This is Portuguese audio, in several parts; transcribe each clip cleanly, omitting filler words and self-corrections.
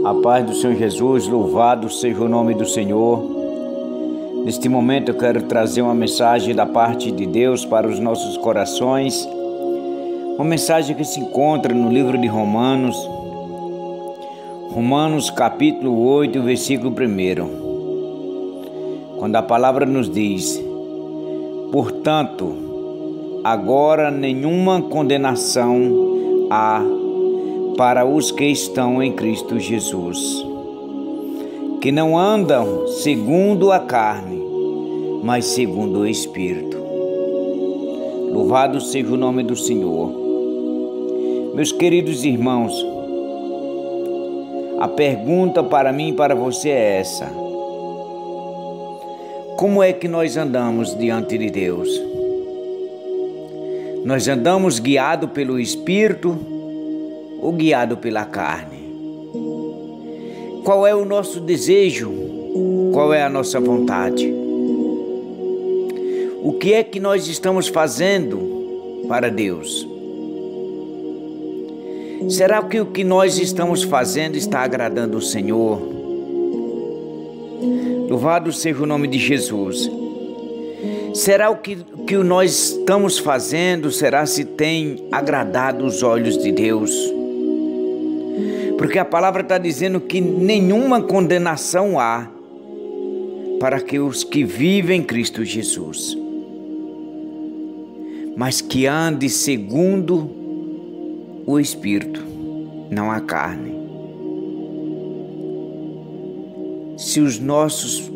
A paz do Senhor Jesus, louvado seja o nome do Senhor. Neste momento eu quero trazer uma mensagem da parte de Deus para os nossos corações. Uma mensagem que se encontra no livro de Romanos. Romanos capítulo 8, versículo 1. Quando a palavra nos diz: portanto, agora nenhuma condenação há para os que estão em Cristo Jesus, que não andam segundo a carne, mas segundo o Espírito. Louvado seja o nome do Senhor. Meus queridos irmãos, a pergunta para mim e para você é essa: como é que nós andamos diante de Deus? Nós andamos guiados pelo Espírito ou guiado pela carne? Qual é o nosso desejo? Qual é a nossa vontade? O que é que nós estamos fazendo para Deus? Será que o que nós estamos fazendo está agradando o Senhor? Louvado seja o nome de Jesus. Será que nós estamos fazendo, será se tem agradado os olhos de Deus? Porque a palavra está dizendo que nenhuma condenação há para que os que vivem em Cristo Jesus, mas que ande segundo o Espírito, não a carne. Se os nossos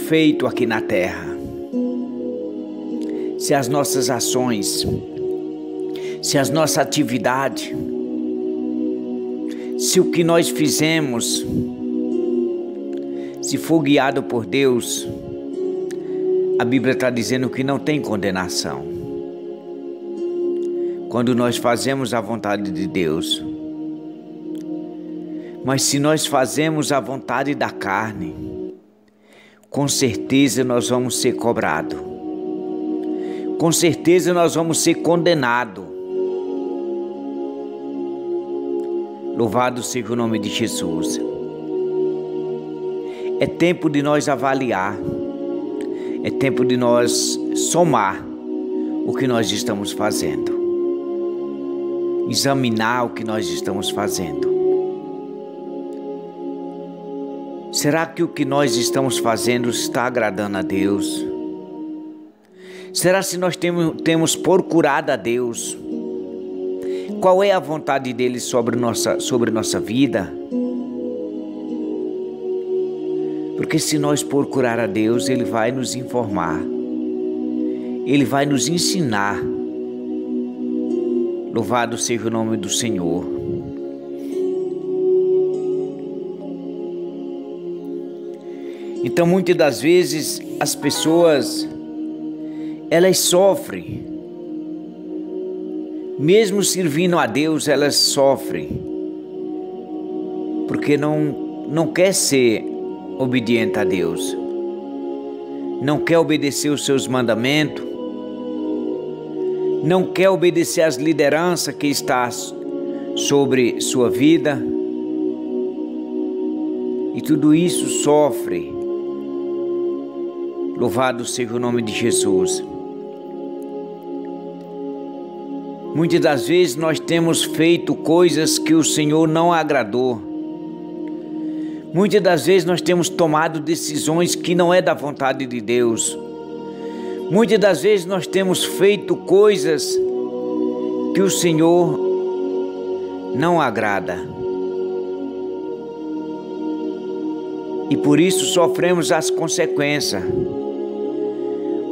feitos aqui na terra, se as nossas ações, se as nossas atividades, se o que nós fizemos, se for guiado por Deus, a Bíblia está dizendo que não tem condenação. Quando nós fazemos a vontade de Deus. Mas se nós fazemos a vontade da carne, com certeza nós vamos ser cobrados. Com certeza nós vamos ser condenados. Louvado seja o nome de Jesus. É tempo de nós avaliar. É tempo de nós somar o que nós estamos fazendo. Examinar o que nós estamos fazendo. Será que o que nós estamos fazendo está agradando a Deus? Será se nós temos procurado a Deus? Qual é a vontade dele sobre nossa vida? Porque se nós procurar a Deus, Ele vai nos informar. Ele vai nos ensinar. Louvado seja o nome do Senhor. Então, muitas das vezes, as pessoas, elas sofrem. Mesmo servindo a Deus, elas sofrem. Porque não quer ser obediente a Deus. Não quer obedecer os seus mandamentos. Não quer obedecer às lideranças que está sobre sua vida. E tudo isso sofre. Louvado seja o nome de Jesus. Muitas das vezes nós temos feito coisas que o Senhor não agradou. Muitas das vezes nós temos tomado decisões que não é da vontade de Deus. Muitas das vezes nós temos feito coisas que o Senhor não agrada. E por isso sofremos as consequências.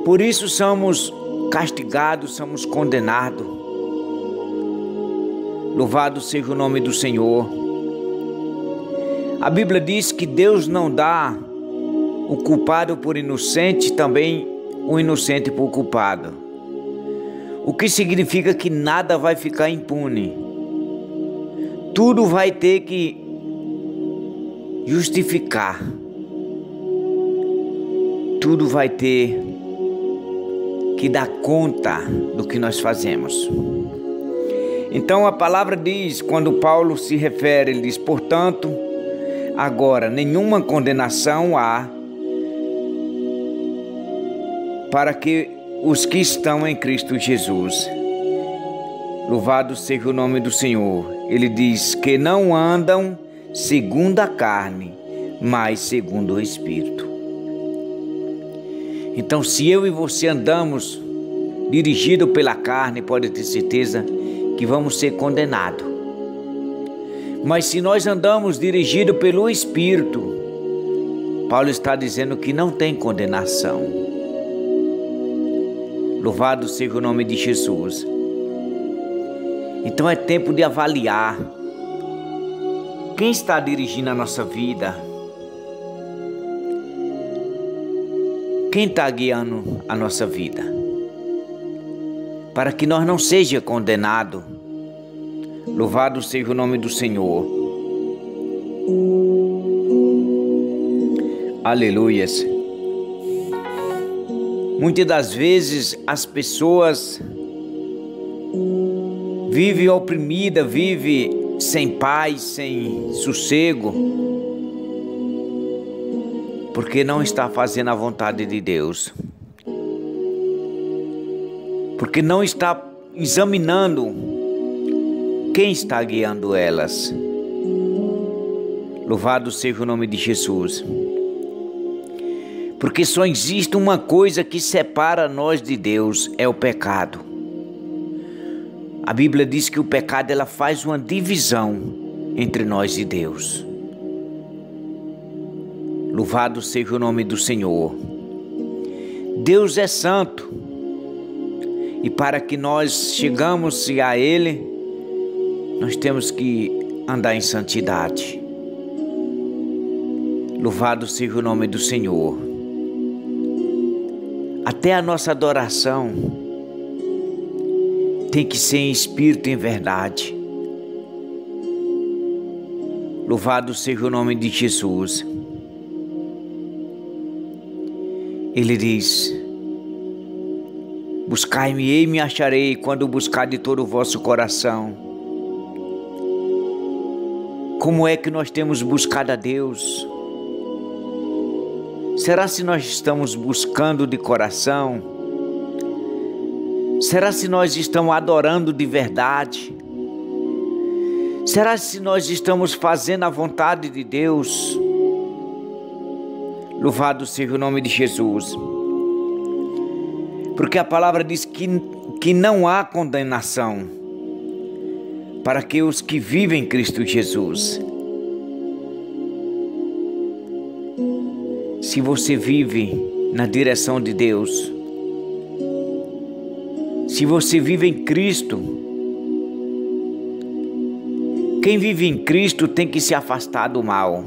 Por isso somos castigados, somos condenados. Louvado seja o nome do Senhor. A Bíblia diz que Deus não dá o culpado por inocente, também o inocente por culpado. O que significa que nada vai ficar impune. Tudo vai ter que justificar. Tudo vai ter que dar conta do que nós fazemos. Então a palavra diz, quando Paulo se refere, ele diz: portanto, agora nenhuma condenação há para que os que estão em Cristo Jesus. Louvado seja o nome do Senhor. Ele diz que não andam segundo a carne, mas segundo o Espírito. Então, se eu e você andamos dirigidos pela carne, pode ter certeza que vamos ser condenados. Mas se nós andamos dirigidos pelo Espírito, Paulo está dizendo que não tem condenação. Louvado seja o nome de Jesus. Então é tempo de avaliar quem está dirigindo a nossa vida, quem está guiando a nossa vida, para que nós não seja condenado. Louvado seja o nome do Senhor. Aleluias. Muitas das vezes as pessoas vivem oprimidas, vivem sem paz, sem sossego, porque não está fazendo a vontade de Deus, porque não está examinando quem está guiando elas. Louvado seja o nome de Jesus. Porque só existe uma coisa que separa nós de Deus, é o pecado. A Bíblia diz que o pecado ela faz uma divisão entre nós e Deus. Louvado seja o nome do Senhor. Deus é santo. E para que nós chegamos a Ele, nós temos que andar em santidade. Louvado seja o nome do Senhor. Até a nossa adoração tem que ser em espírito e em verdade. Louvado seja o nome de Jesus. Ele diz: buscai-me e me acharei quando buscar de todo o vosso coração. Como é que nós temos buscado a Deus? Será se nós estamos buscando de coração? Será se nós estamos adorando de verdade? Será se nós estamos fazendo a vontade de Deus? Louvado seja o nome de Jesus. Porque a palavra diz que não há condenação para que os que vivem em Cristo Jesus. Se você vive na direção de Deus, se você vive em Cristo, quem vive em Cristo tem que se afastar do mal.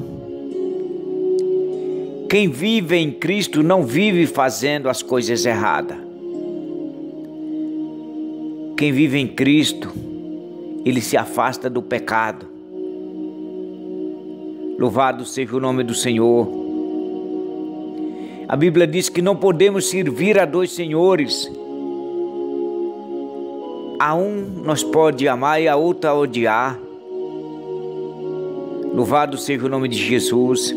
Quem vive em Cristo não vive fazendo as coisas erradas. Quem vive em Cristo, ele se afasta do pecado. Louvado seja o nome do Senhor. A Bíblia diz que não podemos servir a dois senhores. A um nós pode amar e a outra odiar. Louvado seja o nome de Jesus.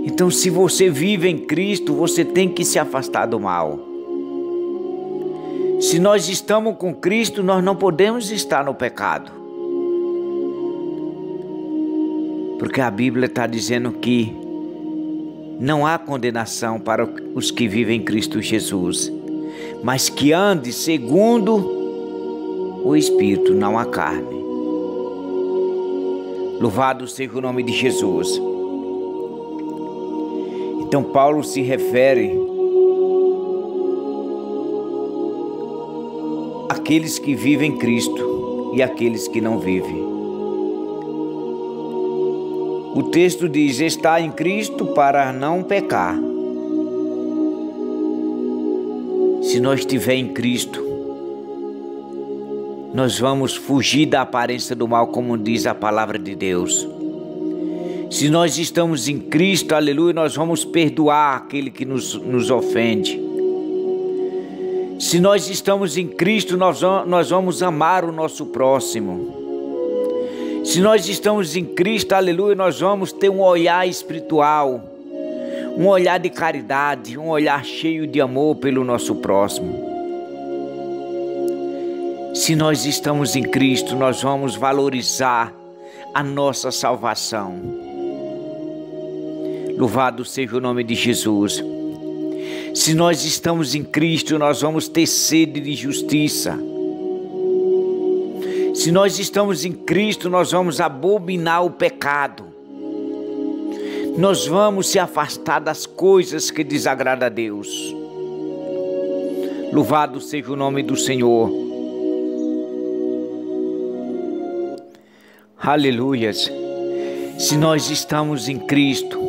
Então, se você vive em Cristo, você tem que se afastar do mal. Se nós estamos com Cristo, nós não podemos estar no pecado. Porque a Bíblia está dizendo que não há condenação para os que vivem em Cristo Jesus, mas que ande segundo o Espírito, não a carne. Louvado seja o nome de Jesus. Então Paulo se refere àqueles que vivem em Cristo e àqueles que não vivem. O texto diz: está em Cristo para não pecar. Se nós estiver em Cristo, nós vamos fugir da aparência do mal, como diz a palavra de Deus. Se nós estamos em Cristo, aleluia, nós vamos perdoar aquele que nos ofende. Se nós estamos em Cristo, nós vamos amar o nosso próximo. Se nós estamos em Cristo, aleluia, nós vamos ter um olhar espiritual, um olhar de caridade, um olhar cheio de amor pelo nosso próximo. Se nós estamos em Cristo, nós vamos valorizar a nossa salvação. Louvado seja o nome de Jesus. Se nós estamos em Cristo, nós vamos ter sede de justiça. Se nós estamos em Cristo, nós vamos abominar o pecado. Nós vamos se afastar das coisas que desagradam a Deus. Louvado seja o nome do Senhor. Aleluias. Se nós estamos em Cristo,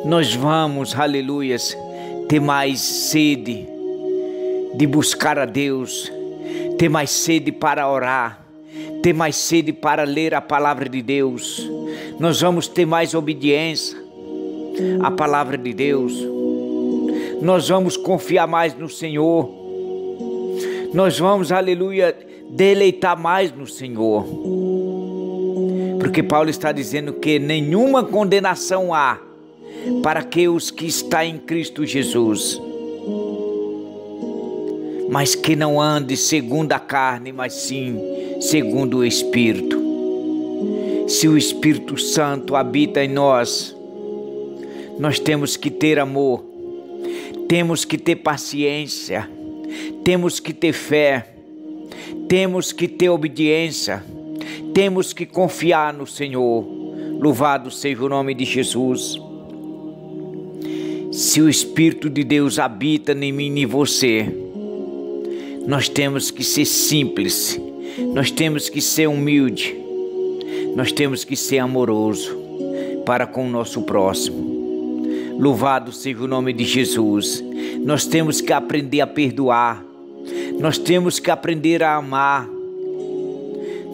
nós vamos, aleluias, ter mais sede de buscar a Deus, ter mais sede para orar, ter mais sede para ler a palavra de Deus. Nós vamos ter mais obediência à palavra de Deus. Nós vamos confiar mais no Senhor. Nós vamos, aleluia, deleitar mais no Senhor. Porque Paulo está dizendo que nenhuma condenação há para os que estão em Cristo Jesus, mas que não ande segundo a carne, mas sim segundo o Espírito. Se o Espírito Santo habita em nós, nós temos que ter amor, temos que ter paciência, temos que ter fé, temos que ter obediência, temos que confiar no Senhor. Louvado seja o nome de Jesus. Se o Espírito de Deus habita em mim e em você, nós temos que ser simples, nós temos que ser humilde, nós temos que ser amoroso para com o nosso próximo. Louvado seja o nome de Jesus. Nós temos que aprender a perdoar, nós temos que aprender a amar,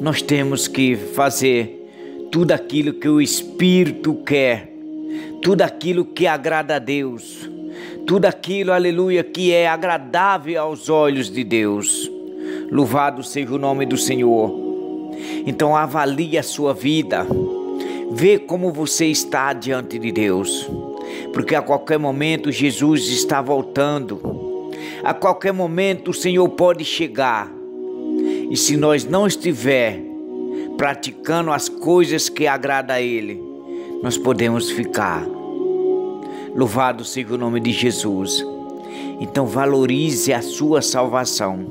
nós temos que fazer tudo aquilo que o Espírito quer, tudo aquilo que agrada a Deus, tudo aquilo, aleluia, que é agradável aos olhos de Deus. Louvado seja o nome do Senhor. Então avalie a sua vida, vê como você está diante de Deus, porque a qualquer momento Jesus está voltando, a qualquer momento o Senhor pode chegar, e se nós não estiver praticando as coisas que agradam a Ele, nós podemos ficar. Louvado seja o nome de Jesus. Então valorize a sua salvação.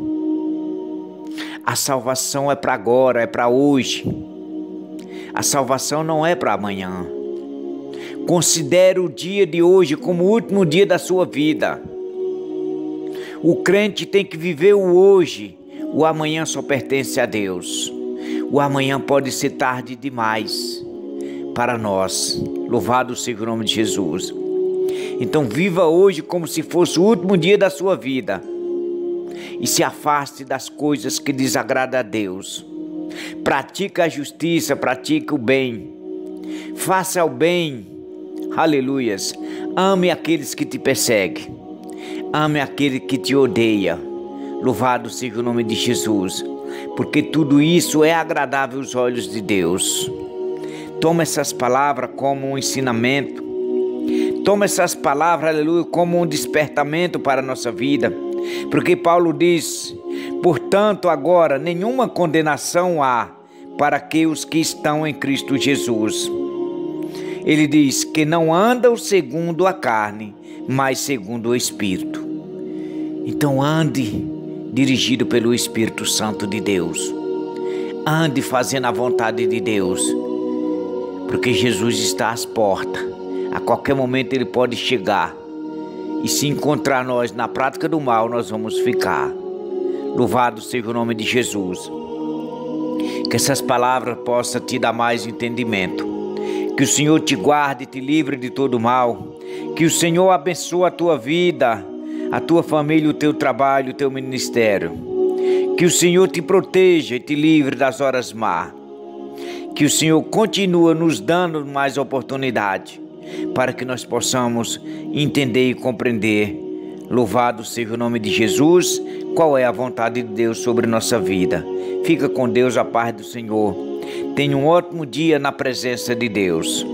A salvação é para agora, é para hoje. A salvação não é para amanhã. Considere o dia de hoje como o último dia da sua vida. O crente tem que viver o hoje. O amanhã só pertence a Deus. O amanhã pode ser tarde demais para nós. Louvado seja o nome de Jesus. Então viva hoje como se fosse o último dia da sua vida. E se afaste das coisas que desagradam a Deus. Pratique a justiça, pratique o bem. Faça o bem. Aleluias. Ame aqueles que te perseguem. Ame aquele que te odeia. Louvado seja o nome de Jesus. Porque tudo isso é agradável aos olhos de Deus. Toma essas palavras como um ensinamento. Toma essas palavras, aleluia, como um despertamento para a nossa vida. Porque Paulo diz: portanto, agora nenhuma condenação há para os que estão em Cristo Jesus. Ele diz que não andam segundo a carne, mas segundo o Espírito. Então ande dirigido pelo Espírito Santo de Deus. Ande fazendo a vontade de Deus. Porque Jesus está às portas. A qualquer momento Ele pode chegar. E se encontrar nós na prática do mal, nós vamos ficar. Louvado seja o nome de Jesus. Que essas palavras possam te dar mais entendimento. Que o Senhor te guarde e te livre de todo mal. Que o Senhor abençoe a tua vida, a tua família, o teu trabalho, o teu ministério. Que o Senhor te proteja e te livre das horas más. Que o Senhor continue nos dando mais oportunidade para que nós possamos entender e compreender Louvado seja o nome de Jesus. Qual é a vontade de Deus sobre nossa vida? Fica com Deus, a paz do Senhor. Tenha um ótimo dia na presença de Deus.